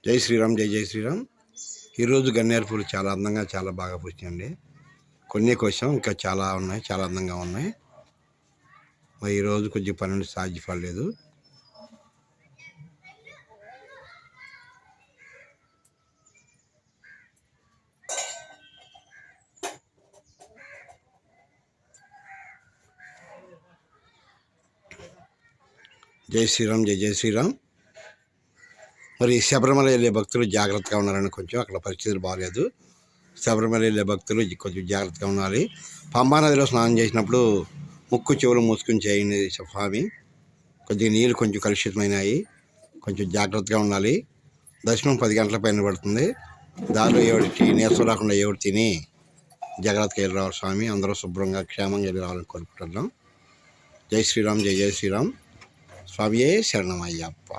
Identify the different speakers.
Speaker 1: జై శ్రీరామ్, జై జై శ్రీరామ్. ఈరోజు గన్నేరు పూలు చాలా అందంగా, చాలా బాగా పూసినాయండి. కొన్ని కోసం ఇంకా చాలా ఉన్నాయి, చాలా అందంగా ఉన్నాయి. మరి ఈరోజు కొంచెం పనులు సాధ్యపడలేదు. జై శ్రీరామ్, జై జై శ్రీరామ్. మరి శబరిమల వెళ్ళే భక్తులు జాగ్రత్తగా ఉన్నారని కొంచెం అక్కడ పరిస్థితులు బాగాలేదు. శబరిమల వెళ్ళే భక్తులు కొంచెం జాగ్రత్తగా ఉండాలి. పంబా నదిలో స్నానం చేసినప్పుడు ముక్కు చెవులు మూసుకుని చేయండి స్వామి. కొద్దిగా నీళ్ళు కొంచెం కలుషితమైనాయి, కొంచెం జాగ్రత్తగా ఉండాలి. దర్శనం 10 గంటల పైన పడుతుంది. దారిలో ఏమిటి నీరసం రాకుండా ఏమిటి తిని జాగ్రత్తగా వెళ్ళి రావాలి స్వామి. అందరూ శుభ్రంగా క్షేమంగా వెళ్ళి రావాలని కోరుకుంటున్నాం. జై శ్రీరామ్, జై జై శ్రీరామ్. స్వామియే శరణమయ్యప్ప.